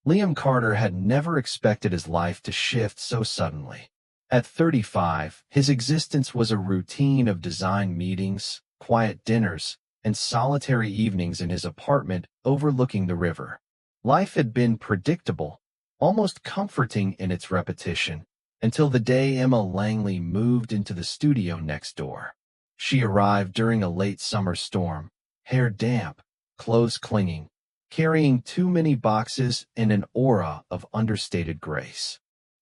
Liam Carter had never expected his life to shift so suddenly. At 35, his existence was a routine of design meetings, quiet dinners, and solitary evenings in his apartment overlooking the river. Life had been predictable, almost comforting in its repetition, until the day Emma Langley moved into the studio next door. She arrived during a late summer storm, hair damp, clothes clinging, carrying too many boxes and an aura of understated grace.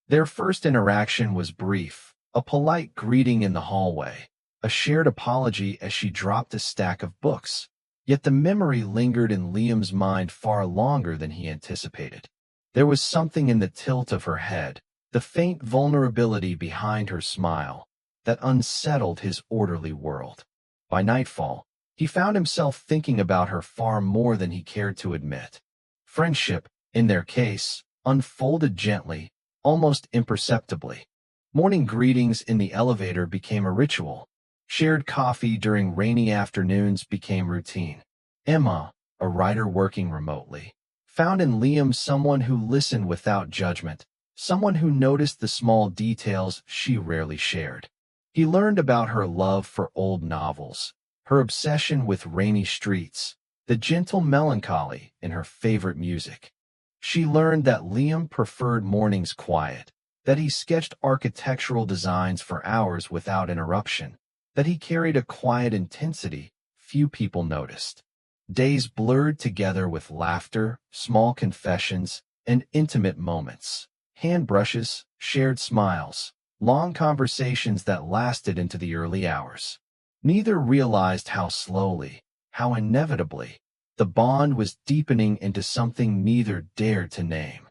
Their first interaction was brief, a polite greeting in the hallway, a shared apology as she dropped a stack of books. Yet the memory lingered in Liam's mind far longer than he anticipated. There was something in the tilt of her head, the faint vulnerability behind her smile, that unsettled his orderly world. By nightfall, he found himself thinking about her far more than he cared to admit. Friendship, in their case, unfolded gently, almost imperceptibly. Morning greetings in the elevator became a ritual. Shared coffee during rainy afternoons became routine. Emma, a writer working remotely, found in Liam someone who listened without judgment, someone who noticed the small details she rarely shared. He learned about her love for old novels, her obsession with rainy streets, the gentle melancholy in her favorite music. She learned that Liam preferred mornings quiet, that he sketched architectural designs for hours without interruption, that he carried a quiet intensity few people noticed. Days blurred together with laughter, small confessions, and intimate moments. Hand brushes, shared smiles, long conversations that lasted into the early hours. Neither realized how slowly, how inevitably, the bond was deepening into something neither dared to name.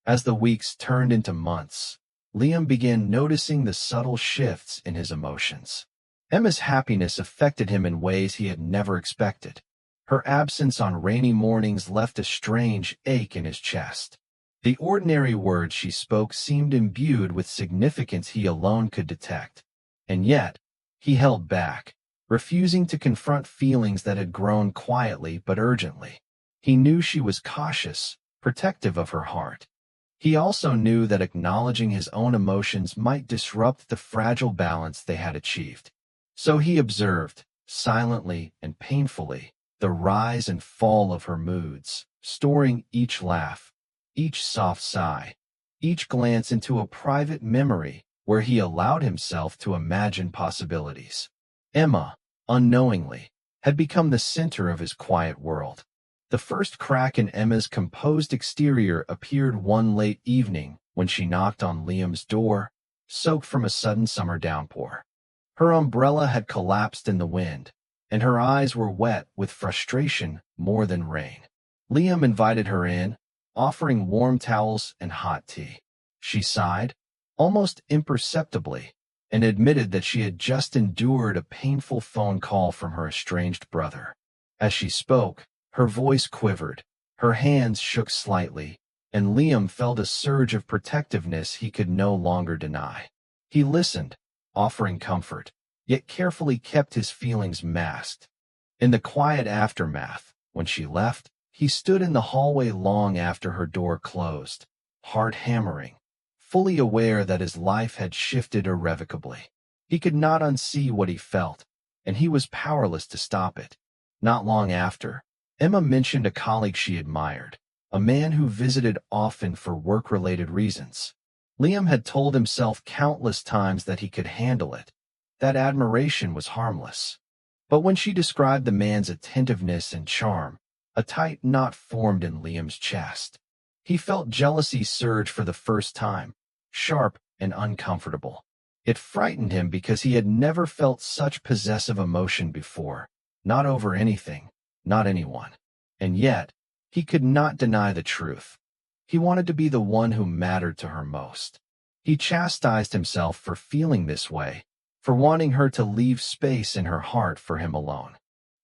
As the weeks turned into months, Liam began noticing the subtle shifts in his emotions. Emma's happiness affected him in ways he had never expected. Her absence on rainy mornings left a strange ache in his chest. The ordinary words she spoke seemed imbued with significance he alone could detect. And yet, he held back, refusing to confront feelings that had grown quietly but urgently. He knew she was cautious, protective of her heart. He also knew that acknowledging his own emotions might disrupt the fragile balance they had achieved. So he observed, silently and painfully, the rise and fall of her moods, storing each laugh, each soft sigh, each glance into a private memory where he allowed himself to imagine possibilities. Emma, unknowingly, had become the center of his quiet world. The first crack in Emma's composed exterior appeared one late evening when she knocked on Liam's door, soaked from a sudden summer downpour. Her umbrella had collapsed in the wind, and her eyes were wet with frustration more than rain. Liam invited her in, offering warm towels and hot tea. She sighed, almost imperceptibly, and admitted that she had just endured a painful phone call from her estranged brother. As she spoke, her voice quivered, her hands shook slightly, and Liam felt a surge of protectiveness he could no longer deny. He listened, offering comfort, yet carefully kept his feelings masked. In the quiet aftermath, when she left, he stood in the hallway long after her door closed, heart hammering, fully aware that his life had shifted irrevocably. He could not unsee what he felt, and he was powerless to stop it. Not long after, Emma mentioned a colleague she admired, a man who visited often for work-related reasons. Liam had told himself countless times that he could handle it, that admiration was harmless. But when she described the man's attentiveness and charm, a tight knot formed in Liam's chest. He felt jealousy surge for the first time, sharp and uncomfortable. It frightened him because he had never felt such possessive emotion before, not over anything, not anyone. And yet, he could not deny the truth. He wanted to be the one who mattered to her most. He chastised himself for feeling this way, for wanting her to leave space in her heart for him alone.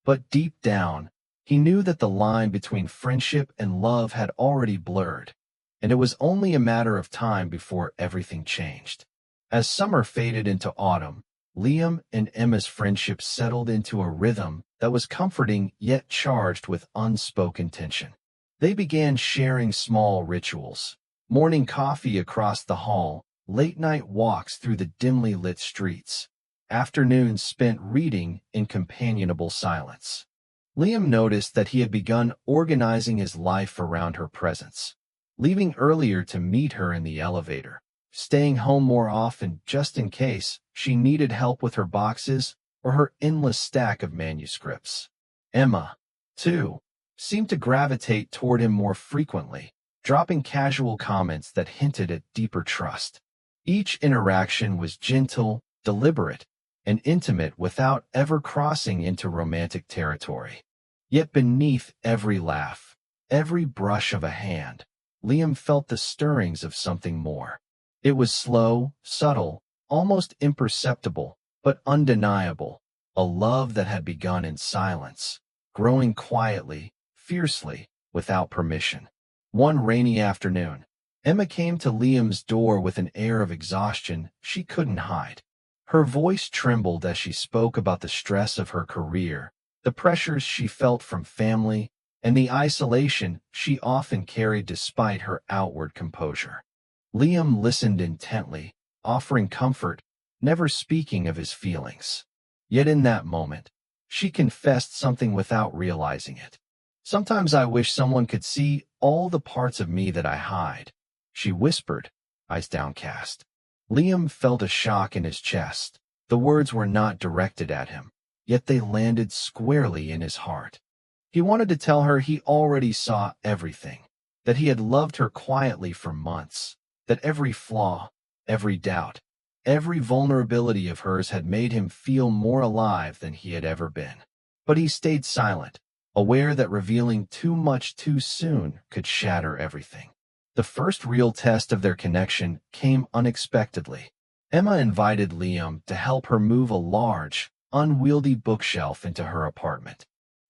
But deep down, he knew that the line between friendship and love had already blurred, and it was only a matter of time before everything changed. As summer faded into autumn, Liam and Emma's friendship settled into a rhythm that was comforting yet charged with unspoken tension. They began sharing small rituals: morning coffee across the hall, late-night walks through the dimly lit streets, afternoons spent reading in companionable silence. Liam noticed that he had begun organizing his life around her presence, leaving earlier to meet her in the elevator, staying home more often just in case she needed help with her boxes or her endless stack of manuscripts. Emma, too, seemed to gravitate toward him more frequently, dropping casual comments that hinted at deeper trust. Each interaction was gentle, deliberate, and intimate without ever crossing into romantic territory. Yet beneath every laugh, every brush of a hand, Liam felt the stirrings of something more. It was slow, subtle, almost imperceptible, but undeniable, a love that had begun in silence, growing quietly, fiercely, without permission. One rainy afternoon, Emma came to Liam's door with an air of exhaustion she couldn't hide. Her voice trembled as she spoke about the stress of her career, the pressures she felt from family, and the isolation she often carried despite her outward composure. Liam listened intently, offering comfort, never speaking of his feelings. Yet in that moment, she confessed something without realizing it. "Sometimes I wish someone could see all the parts of me that I hide," she whispered, eyes downcast. Liam felt a shock in his chest. The words were not directed at him, yet they landed squarely in his heart. He wanted to tell her he already saw everything, that he had loved her quietly for months, that every flaw, every doubt, every vulnerability of hers had made him feel more alive than he had ever been. But he stayed silent, aware that revealing too much too soon could shatter everything. The first real test of their connection came unexpectedly. Emma invited Liam to help her move a large, unwieldy bookshelf into her apartment.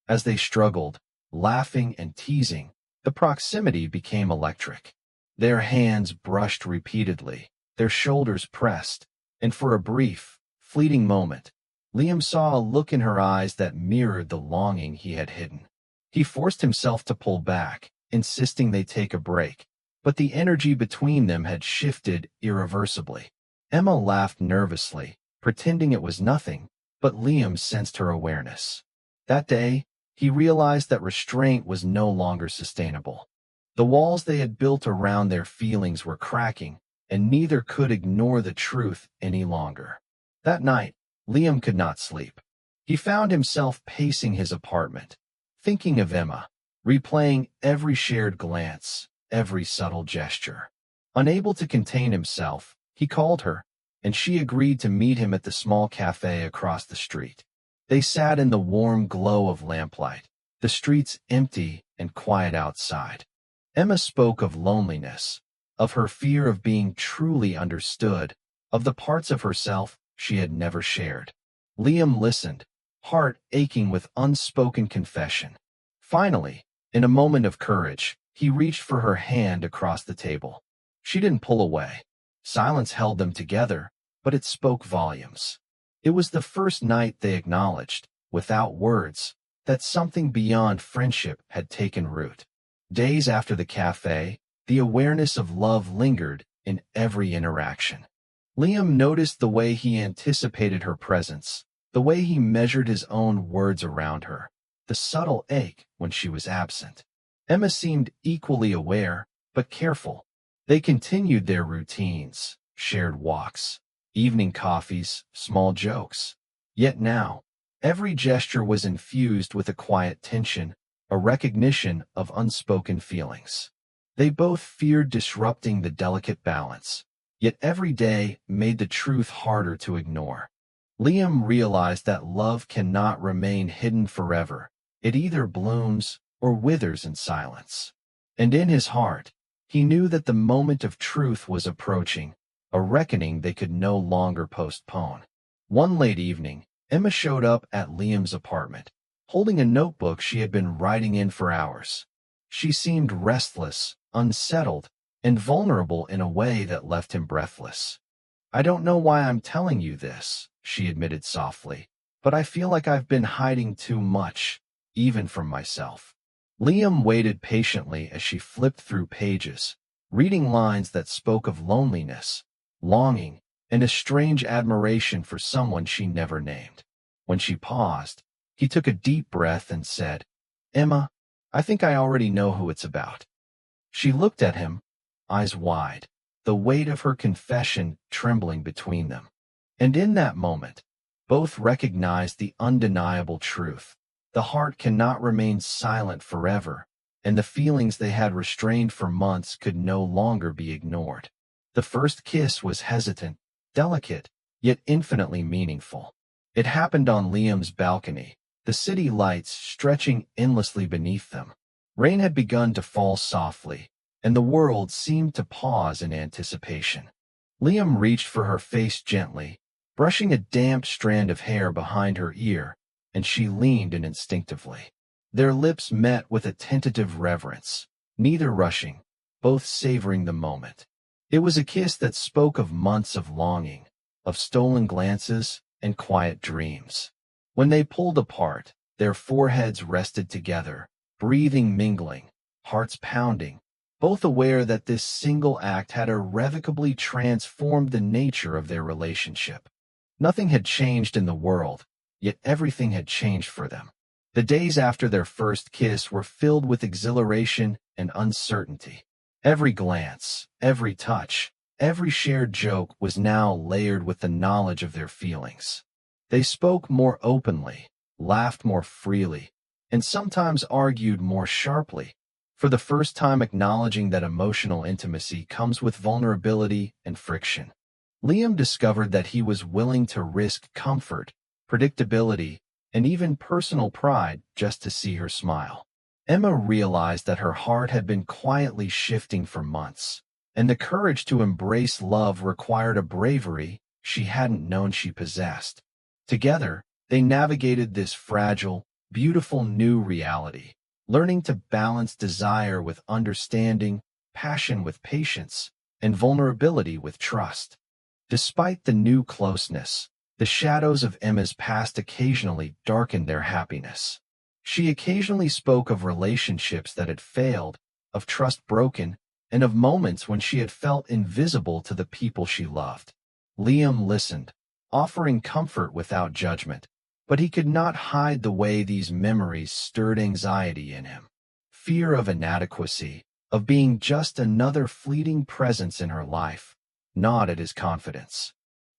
As they struggled, laughing and teasing, the proximity became electric. Their hands brushed repeatedly, their shoulders pressed, and for a brief, fleeting moment, Liam saw a look in her eyes that mirrored the longing he had hidden. He forced himself to pull back, insisting they take a break, but the energy between them had shifted irreversibly. Emma laughed nervously, pretending it was nothing, but Liam sensed her awareness. That day, he realized that restraint was no longer sustainable. The walls they had built around their feelings were cracking, and neither could ignore the truth any longer. That night, Liam could not sleep. He found himself pacing his apartment, thinking of Emma, replaying every shared glance, every subtle gesture. Unable to contain himself, he called her, and she agreed to meet him at the small cafe across the street. They sat in the warm glow of lamplight, the streets empty and quiet outside. Emma spoke of loneliness, of her fear of being truly understood, of the parts of herself she had never shared. Liam listened, heart aching with unspoken confession. Finally, in a moment of courage, he reached for her hand across the table. She didn't pull away. Silence held them together, but it spoke volumes. It was the first night they acknowledged, without words, that something beyond friendship had taken root. Days after the cafe, the awareness of love lingered in every interaction. Liam noticed the way he anticipated her presence, the way he measured his own words around her, the subtle ache when she was absent. Emma seemed equally aware, but careful. They continued their routines, shared walks, evening coffees, small jokes. Yet now, every gesture was infused with a quiet tension, a recognition of unspoken feelings. They both feared disrupting the delicate balance, yet every day made the truth harder to ignore. Liam realized that love cannot remain hidden forever. It either blooms or withers in silence. And in his heart, he knew that the moment of truth was approaching, a reckoning they could no longer postpone. One late evening, Emma showed up at Liam's apartment, holding a notebook she had been writing in for hours. She seemed restless, unsettled, and vulnerable in a way that left him breathless. "I don't know why I'm telling you this," she admitted softly, "but I feel like I've been hiding too much, even from myself." Liam waited patiently as she flipped through pages, reading lines that spoke of loneliness, longing, and a strange admiration for someone she never named. When she paused, he took a deep breath and said, "Emma, I think I already know who it's about." She looked at him, eyes wide, the weight of her confession trembling between them. And in that moment, both recognized the undeniable truth. The heart cannot remain silent forever, and the feelings they had restrained for months could no longer be ignored. The first kiss was hesitant, delicate, yet infinitely meaningful. It happened on Liam's balcony, the city lights stretching endlessly beneath them. Rain had begun to fall softly, and the world seemed to pause in anticipation. Liam reached for her face gently, brushing a damp strand of hair behind her ear, and she leaned in instinctively. Their lips met with a tentative reverence, neither rushing, both savoring the moment. It was a kiss that spoke of months of longing, of stolen glances, and quiet dreams. When they pulled apart, their foreheads rested together, breathing mingling, hearts pounding, both aware that this single act had irrevocably transformed the nature of their relationship. Nothing had changed in the world, yet everything had changed for them. The days after their first kiss were filled with exhilaration and uncertainty. Every glance, every touch, every shared joke was now layered with the knowledge of their feelings. They spoke more openly, laughed more freely, and sometimes argued more sharply, for the first time acknowledging that emotional intimacy comes with vulnerability and friction. Liam discovered that he was willing to risk comfort, predictability, and even personal pride just to see her smile. Emma realized that her heart had been quietly shifting for months, and the courage to embrace love required a bravery she hadn't known she possessed. Together, they navigated this fragile, beautiful new reality, learning to balance desire with understanding, passion with patience, and vulnerability with trust. Despite the new closeness, the shadows of Emma's past occasionally darkened their happiness. She occasionally spoke of relationships that had failed, of trust broken, and of moments when she had felt invisible to the people she loved. Liam listened, offering comfort without judgment, but he could not hide the way these memories stirred anxiety in him. Fear of inadequacy, of being just another fleeting presence in her life, gnawed at his confidence.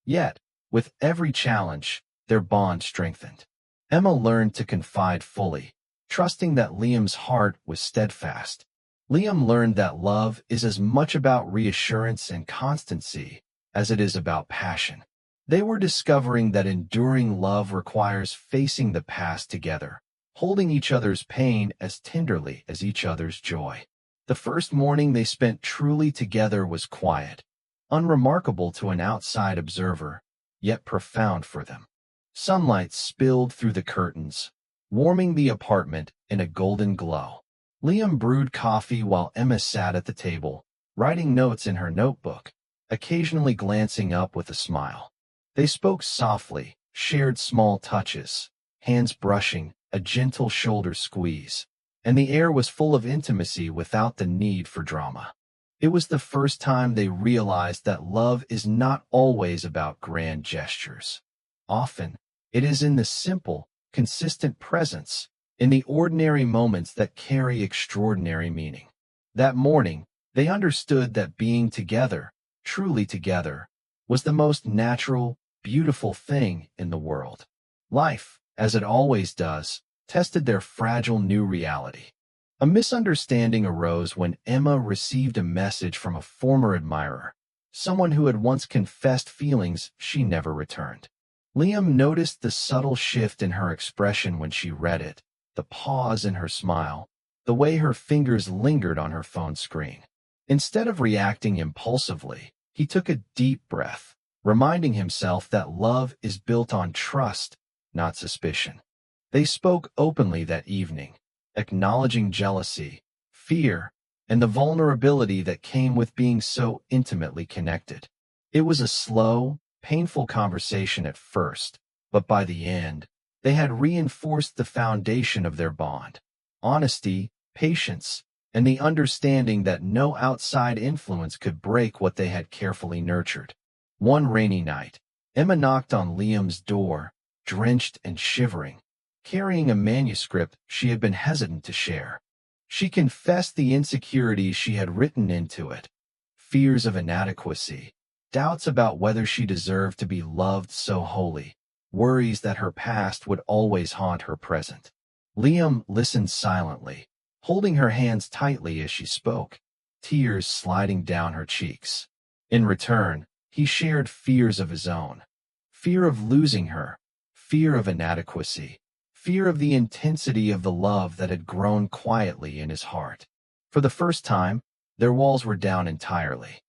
Yet, with every challenge, their bond strengthened. Emma learned to confide fully, trusting that Liam's heart was steadfast. Liam learned that love is as much about reassurance and constancy as it is about passion. They were discovering that enduring love requires facing the past together, holding each other's pain as tenderly as each other's joy. The first morning they spent truly together was quiet, unremarkable to an outside observer, yet profound for them. Sunlight spilled through the curtains, warming the apartment in a golden glow. Liam brewed coffee while Emma sat at the table, writing notes in her notebook, occasionally glancing up with a smile. They spoke softly, shared small touches, hands brushing, a gentle shoulder squeeze, and the air was full of intimacy without the need for drama. It was the first time they realized that love is not always about grand gestures. Often, it is in the simple, consistent presence, in the ordinary moments that carry extraordinary meaning. That morning, they understood that being together, truly together, was the most natural, beautiful thing in the world. Life, as it always does, tested their fragile new reality. A misunderstanding arose when Emma received a message from a former admirer, someone who had once confessed feelings she never returned. Liam noticed the subtle shift in her expression when she read it, the pause in her smile, the way her fingers lingered on her phone screen. Instead of reacting impulsively, he took a deep breath, reminding himself that love is built on trust, not suspicion. They spoke openly that evening, acknowledging jealousy, fear, and the vulnerability that came with being so intimately connected. It was a slow, painful conversation at first, but by the end, they had reinforced the foundation of their bond. Honesty, patience, and the understanding that no outside influence could break what they had carefully nurtured. One rainy night, Emma knocked on Liam's door, drenched and shivering, carrying a manuscript she had been hesitant to share. She confessed the insecurities she had written into it, fears of inadequacy, doubts about whether she deserved to be loved so wholly, worries that her past would always haunt her present. Liam listened silently, holding her hands tightly as she spoke, tears sliding down her cheeks. In return, he shared fears of his own, fear of losing her, fear of inadequacy, fear of the intensity of the love that had grown quietly in his heart. For the first time, their walls were down entirely.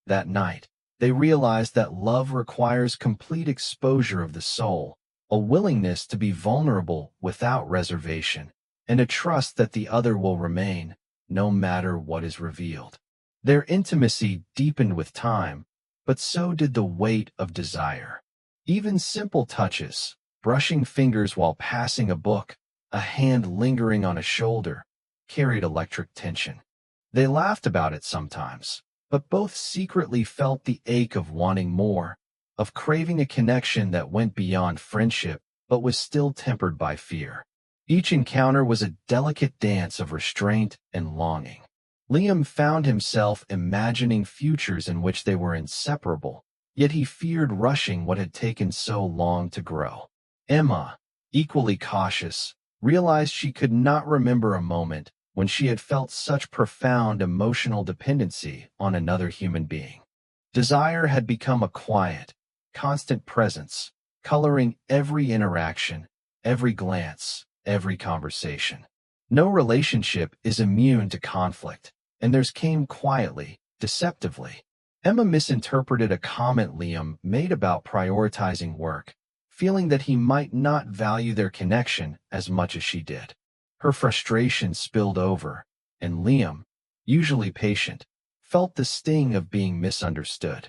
That night, they realized that love requires complete exposure of the soul, a willingness to be vulnerable without reservation, and a trust that the other will remain, no matter what is revealed. Their intimacy deepened with time, but so did the weight of desire. Even simple touches, brushing fingers while passing a book, a hand lingering on a shoulder, carried electric tension. They laughed about it sometimes, but both secretly felt the ache of wanting more, of craving a connection that went beyond friendship but was still tempered by fear. Each encounter was a delicate dance of restraint and longing. Liam found himself imagining futures in which they were inseparable, yet he feared rushing what had taken so long to grow. Emma, equally cautious, realized she could not remember a moment when she had felt such profound emotional dependency on another human being. Desire had become a quiet, constant presence, coloring every interaction, every glance, every conversation. No relationship is immune to conflict, and theirs came quietly, deceptively. Emma misinterpreted a comment Liam made about prioritizing work, feeling that he might not value their connection as much as she did. Her frustration spilled over, and Liam, usually patient, felt the sting of being misunderstood.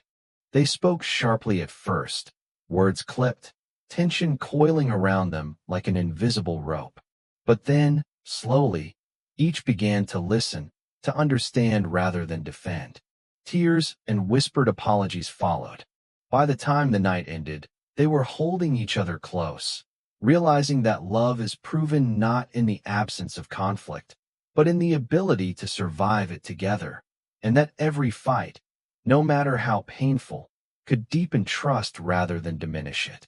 They spoke sharply at first, words clipped, tension coiling around them like an invisible rope. But then, slowly, each began to listen, to understand rather than defend. Tears and whispered apologies followed. By the time the night ended, they were holding each other close, realizing that love is proven not in the absence of conflict, but in the ability to survive it together, and that every fight, no matter how painful, could deepen trust rather than diminish it.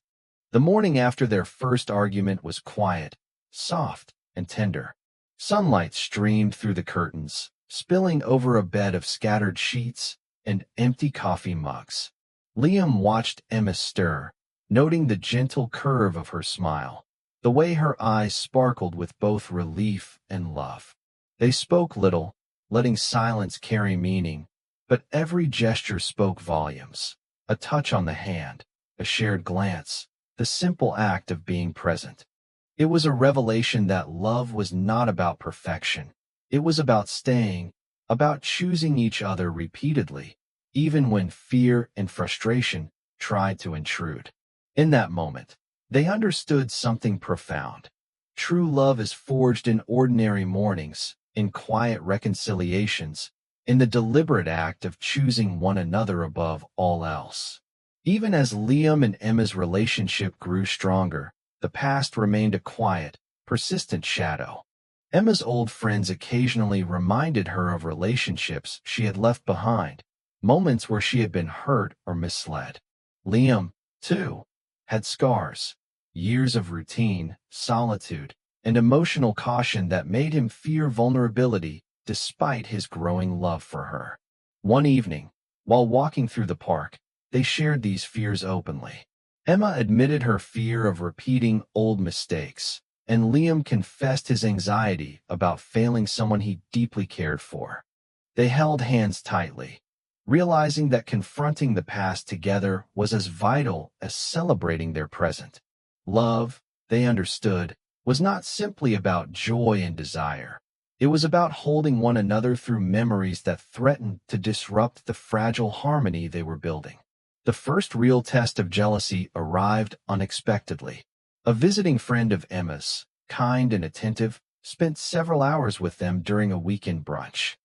The morning after their first argument was quiet, soft, and tender. Sunlight streamed through the curtains, spilling over a bed of scattered sheets and empty coffee mugs. Liam watched Emma stir, noting the gentle curve of her smile, the way her eyes sparkled with both relief and love. They spoke little, letting silence carry meaning, but every gesture spoke volumes. A touch on the hand, a shared glance, the simple act of being present. It was a revelation that love was not about perfection. It was about staying, about choosing each other repeatedly, even when fear and frustration tried to intrude. In that moment, they understood something profound. True love is forged in ordinary mornings, in quiet reconciliations, in the deliberate act of choosing one another above all else. Even as Liam and Emma's relationship grew stronger, the past remained a quiet, persistent shadow. Emma's old friends occasionally reminded her of relationships she had left behind, moments where she had been hurt or misled. Liam, too, had scars, years of routine, solitude, and emotional caution that made him fear vulnerability despite his growing love for her. One evening, while walking through the park, they shared these fears openly. Emma admitted her fear of repeating old mistakes, and Liam confessed his anxiety about failing someone he deeply cared for. They held hands tightly, realizing that confronting the past together was as vital as celebrating their present. Love, they understood, was not simply about joy and desire. It was about holding one another through memories that threatened to disrupt the fragile harmony they were building. The first real test of jealousy arrived unexpectedly. A visiting friend of Emma's, kind and attentive, spent several hours with them during a weekend brunch.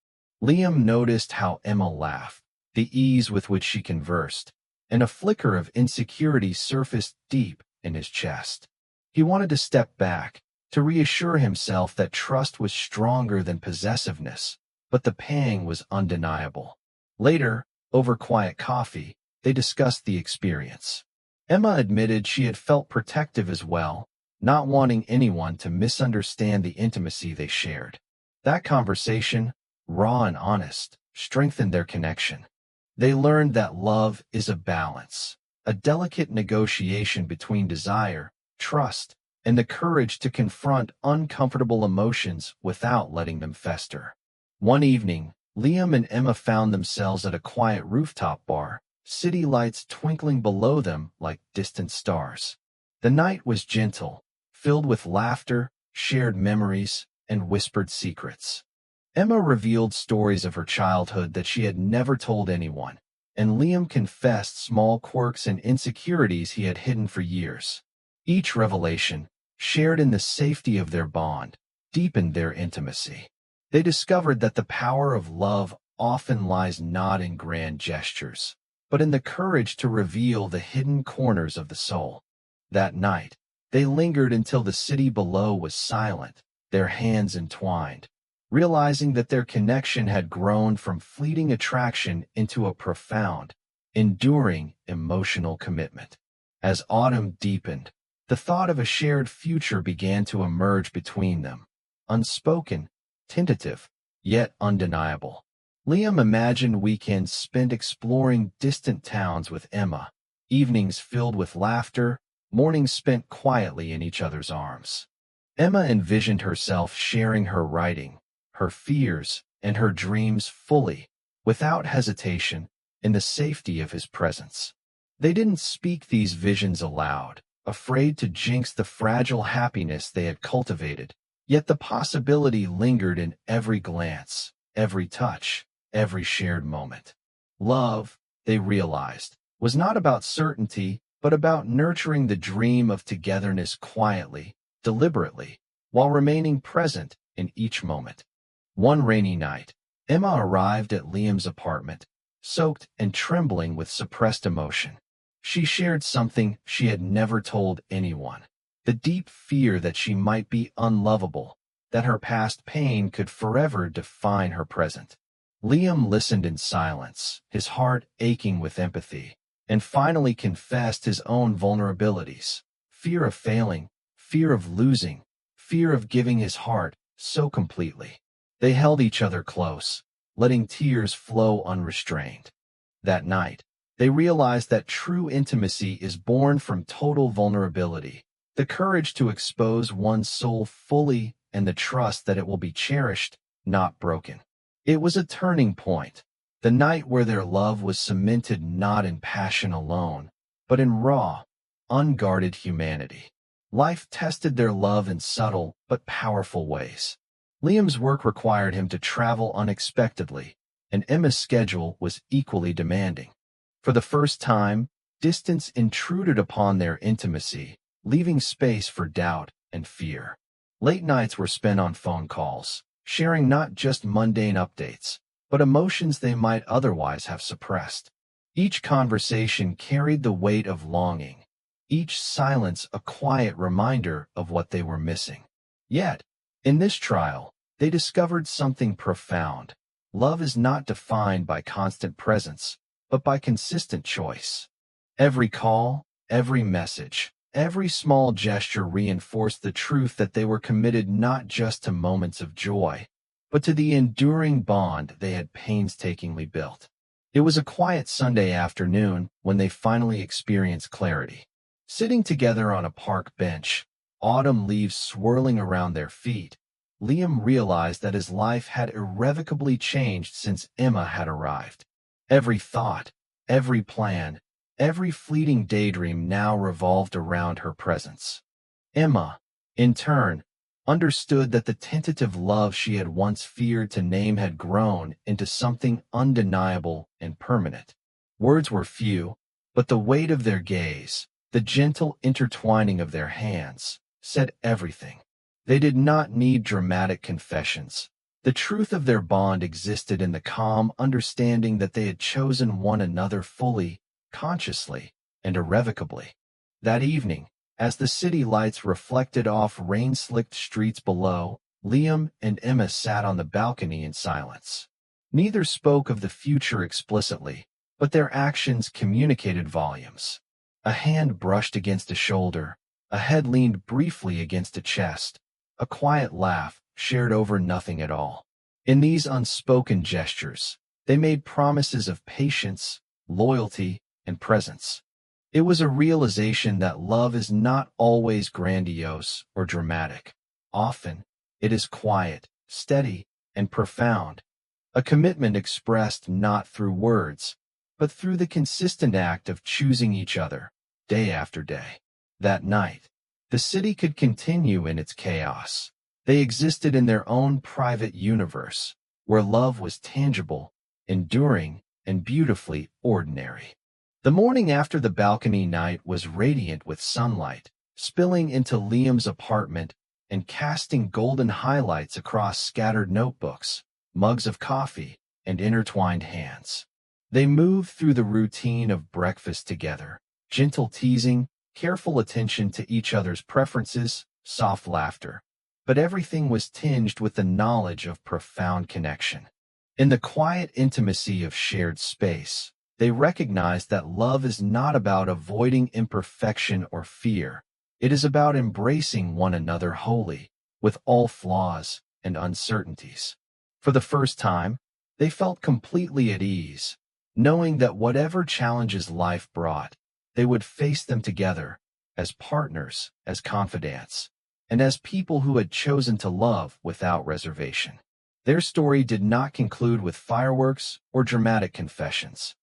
Liam noticed how Emma laughed, the ease with which she conversed, and a flicker of insecurity surfaced deep in his chest. He wanted to step back, to reassure himself that trust was stronger than possessiveness, but the pang was undeniable. Later, over quiet coffee, they discussed the experience. Emma admitted she had felt protective as well, not wanting anyone to misunderstand the intimacy they shared. That conversation, raw and honest, strengthened their connection. They learned that love is a balance, a delicate negotiation between desire, trust, and the courage to confront uncomfortable emotions without letting them fester. One evening, Liam and Emma found themselves at a quiet rooftop bar, city lights twinkling below them like distant stars. The night was gentle, filled with laughter, shared memories, and whispered secrets. Emma revealed stories of her childhood that she had never told anyone, and Liam confessed small quirks and insecurities he had hidden for years. Each revelation, shared in the safety of their bond, deepened their intimacy. They discovered that the power of love often lies not in grand gestures, but in the courage to reveal the hidden corners of the soul. That night, they lingered until the city below was silent, their hands entwined, realizing that their connection had grown from fleeting attraction into a profound, enduring emotional commitment. As autumn deepened, the thought of a shared future began to emerge between them, unspoken, tentative, yet undeniable. Liam imagined weekends spent exploring distant towns with Emma, evenings filled with laughter, mornings spent quietly in each other's arms. Emma envisioned herself sharing her writing, her fears, and her dreams fully, without hesitation, in the safety of his presence. They didn't speak these visions aloud, afraid to jinx the fragile happiness they had cultivated, yet the possibility lingered in every glance, every touch, every shared moment. Love, they realized, was not about certainty, but about nurturing the dream of togetherness quietly, deliberately, while remaining present in each moment. One rainy night, Emma arrived at Liam's apartment, soaked and trembling with suppressed emotion. She shared something she had never told anyone, the deep fear that she might be unlovable, that her past pain could forever define her present. Liam listened in silence, his heart aching with empathy, and finally confessed his own vulnerabilities: fear of failing, fear of losing, fear of giving his heart so completely. They held each other close, letting tears flow unrestrained. That night, they realized that true intimacy is born from total vulnerability, the courage to expose one's soul fully and the trust that it will be cherished, not broken. It was a turning point, the night where their love was cemented not in passion alone, but in raw, unguarded humanity. Life tested their love in subtle but powerful ways. Liam's work required him to travel unexpectedly, and Emma's schedule was equally demanding. For the first time, distance intruded upon their intimacy, leaving space for doubt and fear. Late nights were spent on phone calls, sharing not just mundane updates, but emotions they might otherwise have suppressed. Each conversation carried the weight of longing, each silence a quiet reminder of what they were missing. Yet, in this trial, they discovered something profound. Love is not defined by constant presence, but by consistent choice. Every call, every message, every small gesture reinforced the truth that they were committed not just to moments of joy, but to the enduring bond they had painstakingly built. It was a quiet Sunday afternoon when they finally experienced clarity. Sitting together on a park bench, autumn leaves swirling around their feet, Liam realized that his life had irrevocably changed since Emma had arrived. Every thought, every plan, every fleeting daydream now revolved around her presence. Emma, in turn, understood that the tentative love she had once feared to name had grown into something undeniable and permanent. Words were few, but the weight of their gaze, the gentle intertwining of their hands, said everything. They did not need dramatic confessions. The truth of their bond existed in the calm understanding that they had chosen one another fully, consciously, and irrevocably. That evening, as the city lights reflected off rain-slicked streets below, Liam and Emma sat on the balcony in silence. Neither spoke of the future explicitly, but their actions communicated volumes. A hand brushed against a shoulder, a head leaned briefly against a chest, a quiet laugh shared over nothing at all. In these unspoken gestures, they made promises of patience, loyalty, and presence. It was a realization that love is not always grandiose or dramatic. Often, it is quiet, steady, and profound, a commitment expressed not through words, but through the consistent act of choosing each other, day after day. That night, the city could continue in its chaos. They existed in their own private universe, where love was tangible, enduring, and beautifully ordinary. The morning after the balcony night was radiant with sunlight, spilling into Liam's apartment and casting golden highlights across scattered notebooks, mugs of coffee, and intertwined hands. They moved through the routine of breakfast together, gentle teasing, careful attention to each other's preferences, soft laughter. But everything was tinged with the knowledge of profound connection. In the quiet intimacy of shared space, they recognized that love is not about avoiding imperfection or fear. It is about embracing one another wholly, with all flaws and uncertainties. For the first time, they felt completely at ease, knowing that whatever challenges life brought, they would face them together, as partners, as confidants, and as people who had chosen to love without reservation. Their story did not conclude with fireworks or dramatic confessions.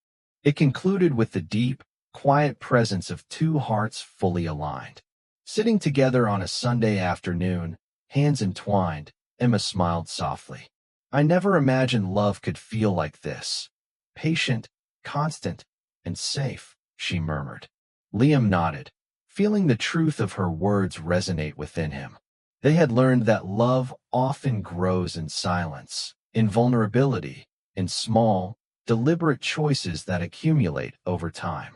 It concluded with the deep, quiet presence of two hearts fully aligned. Sitting together on a Sunday afternoon, hands entwined, Emma smiled softly. "I never imagined love could feel like this. Patient, constant, and safe," she murmured. Liam nodded, feeling the truth of her words resonate within him. They had learned that love often grows in silence, in vulnerability, in small, deliberate choices that accumulate over time.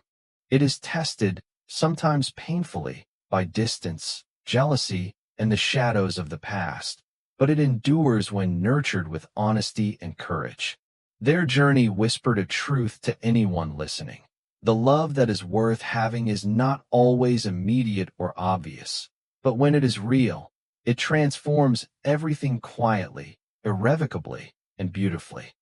It is tested, sometimes painfully, by distance, jealousy, and the shadows of the past, but it endures when nurtured with honesty and courage. Their journey whispered a truth to anyone listening. The love that is worth having is not always immediate or obvious, but when it is real, it transforms everything quietly, irrevocably, and beautifully.